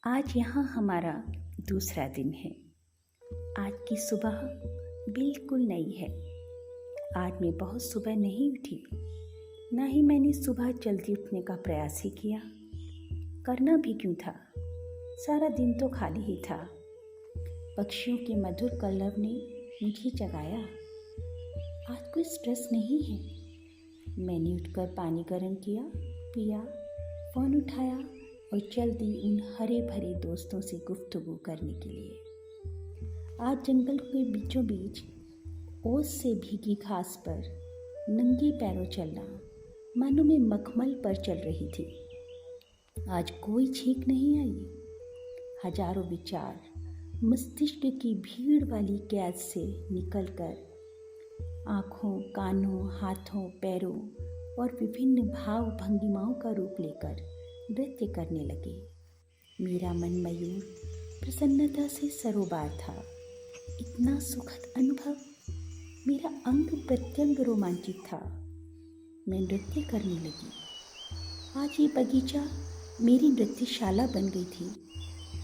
आज यहाँ हमारा दूसरा दिन है। आज की सुबह बिल्कुल नई है। आज मैं बहुत सुबह नहीं उठी, ना ही मैंने सुबह जल्दी उठने का प्रयास ही किया। करना भी क्यों था, सारा दिन तो खाली ही था। पक्षियों के मधुर कलरव ने मुझे जगाया। आज कोई स्ट्रेस नहीं है। मैंने उठकर पानी गर्म किया, पिया, फ़ोन उठाया और चल दी उन हरे भरे दोस्तों से गुफ्तगू करने के लिए। आज जंगल के बीचों बीच ओस से भीगी घास पर नंगे पैरों चलना मानो मैं मखमल पर चल रही थी। आज कोई छींक नहीं आई। हजारों विचार मस्तिष्क की भीड़ वाली कैद से निकलकर आँखों, कानों, हाथों, पैरों और विभिन्न भाव भंगिमाओं का रूप लेकर नृत्य करने लगे। मेरा मन मयूर प्रसन्नता से सरोबार था। इतना सुखद अनुभव, मेरा अंग प्रत्यंग रोमांचित था। मैं नृत्य करने लगी। आज ये बगीचा मेरी नृत्यशाला बन गई थी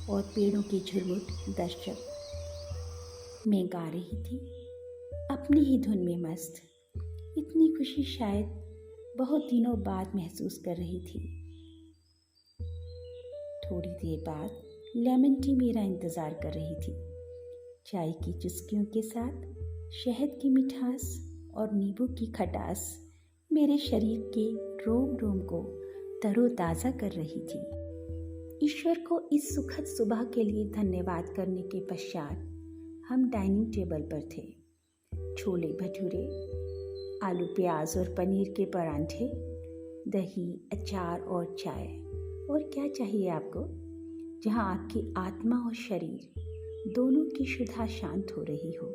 और पेड़ों के झुरमुट दर्शक। मैं गा रही थी, अपनी ही धुन में मस्त। इतनी खुशी शायद बहुत दिनों बाद महसूस कर रही थी। थोड़ी देर बाद लेमन टी मेरा इंतज़ार कर रही थी। चाय की चुस्कियों के साथ शहद की मिठास और नींबू की खटास मेरे शरीर के रोम रोम को तरोताज़ा कर रही थी। ईश्वर को इस सुखद सुबह के लिए धन्यवाद करने के पश्चात हम डाइनिंग टेबल पर थे। छोले भटूरे, आलू प्याज और पनीर के परांठे, दही, अचार और चाय। और क्या चाहिए आपको, जहाँ आपकी आत्मा और शरीर दोनों की शुद्धा शांत हो रही हो।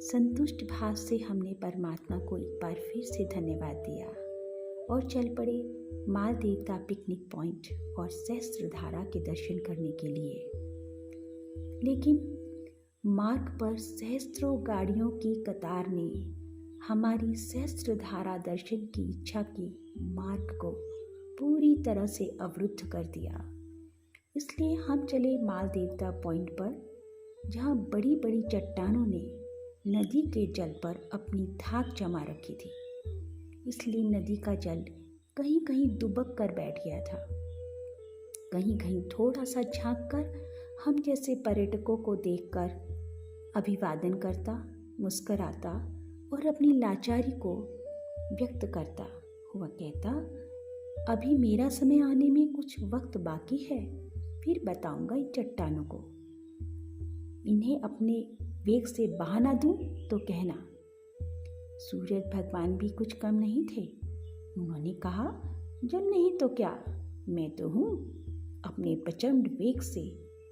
संतुष्ट भाव से हमने परमात्मा को एक बार फिर से धन्यवाद दिया और चल पड़े माल देवता पिकनिक पॉइंट और सहस्त्रधारा के दर्शन करने के लिए। लेकिन मार्ग पर सहस्त्रों गाड़ियों की कतार ने हमारी सहस्त्रधारा दर्शन की इच्छा के मार्ग को पूरी तरह से अवरुद्ध कर दिया। इसलिए हम चले माल देवता पॉइंट पर, जहाँ बड़ी बड़ी चट्टानों ने नदी के जल पर अपनी धाक जमा रखी थी। इसलिए नदी का जल कहीं कहीं दुबक कर बैठ गया था। कहीं कहीं थोड़ा सा झांक कर हम जैसे पर्यटकों को देखकर अभिवादन करता, मुस्कराता और अपनी लाचारी को व्यक्त करता हुआ कहता, अभी मेरा समय आने में कुछ वक्त बाकी है, फिर बताऊंगा इन चट्टानों को। इन्हें अपने वेग से बहा ना दूं तो कहना। सूरज भगवान भी कुछ कम नहीं थे। उन्होंने कहा, जल नहीं तो क्या, मैं तो हूँ। अपने प्रचंड वेग से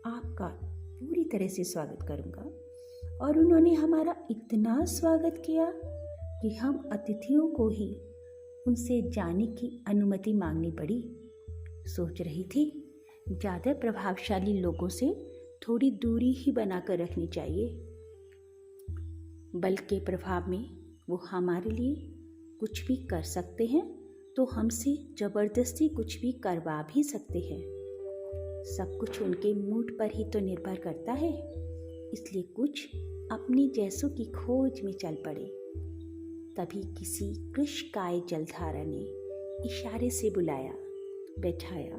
आपका पूरी तरह से स्वागत करूँगा। और उन्होंने हमारा इतना स्वागत किया कि हम अतिथियों को ही उनसे जाने की अनुमति मांगनी पड़ी। सोच रही थी, ज़्यादा प्रभावशाली लोगों से थोड़ी दूरी ही बनाकर रखनी चाहिए। बल के प्रभाव में वो हमारे लिए कुछ भी कर सकते हैं, तो हमसे ज़बरदस्ती कुछ भी करवा भी सकते हैं। सब कुछ उनके मूड पर ही तो निर्भर करता है। इसलिए कुछ अपने जैसों की खोज में चल पड़े। तभी किसी कृशकाय जलधारा ने इशारे से बुलाया, बैठाया,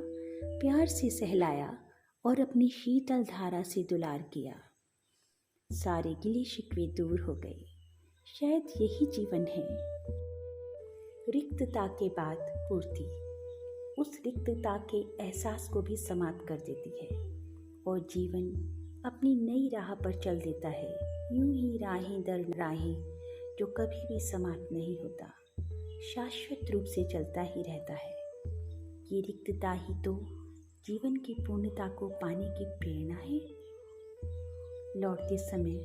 प्यार से सहलाया और अपनी शीतल धारा से दुलार किया। सारे गिले शिकवे दूर हो गए। शायद यही जीवन है। रिक्तता के बाद पूर्ति उस रिक्तता के एहसास को भी समाप्त कर देती है और जीवन अपनी नई राह पर चल देता है। यूं ही राहें दर राहें जो कभी भी समाप्त नहीं होता, शाश्वत रूप से चलता ही रहता है। ये रिक्तता ही तो जीवन की पूर्णता को पाने की प्रेरणा है। लौटते समय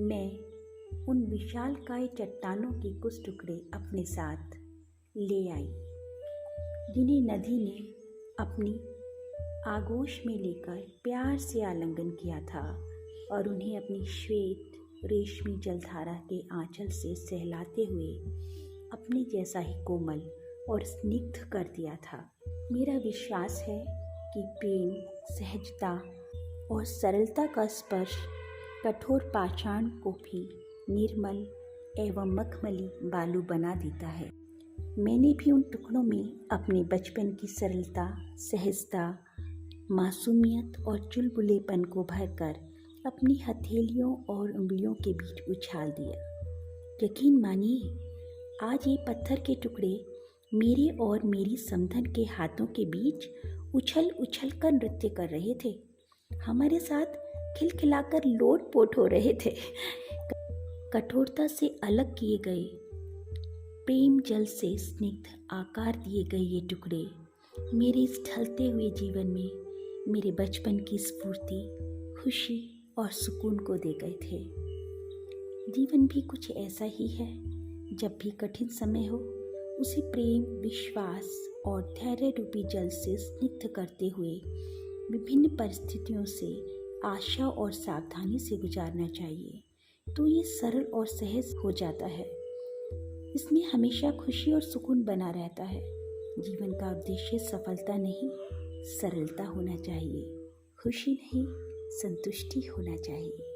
मैं उन विशालकाय चट्टानों के कुछ टुकड़े अपने साथ ले आई, जिन्हें नदी ने अपनी आगोश में लेकर प्यार से आलिंगन किया था और उन्हें अपनी श्वेत रेशमी जलधारा के आंचल से सहलाते हुए अपने जैसा ही कोमल और स्निग्ध कर दिया था। मेरा विश्वास है कि प्रेम, सहजता और सरलता का स्पर्श कठोर पाषाण को भी निर्मल एवं मखमली बालू बना देता है। मैंने भी उन टुकड़ों में अपने बचपन की सरलता, सहजता, मासूमियत और चुलबुलेपन को भरकर अपनी हथेलियों और उंगलियों के बीच उछाल दिया। यकीन मानिए, आज ये पत्थर के टुकड़े मेरे और मेरी समधन के हाथों के बीच उछल उछल कर नृत्य कर रहे थे, हमारे साथ खिलखिलाकर लोट-पोट हो रहे थे। कठोरता से अलग किए गए, प्रेम जल से स्निग्ध आकार दिए गए ये टुकड़े मेरे इस ढलते हुए जीवन में मेरे बचपन की स्फूर्ति, खुशी और सुकून को दे गए थे। जीवन भी कुछ ऐसा ही है। जब भी कठिन समय हो, उसे प्रेम, विश्वास और धैर्य रूपी जल से स्निग्ध करते हुए विभिन्न परिस्थितियों से आशा और सावधानी से गुजारना चाहिए, तो ये सरल और सहज हो जाता है। इसमें हमेशा खुशी और सुकून बना रहता है। जीवन का उद्देश्य सफलता नहीं, सरलता होना चाहिए। खुशी नहीं, संतुष्टि होना चाहिए।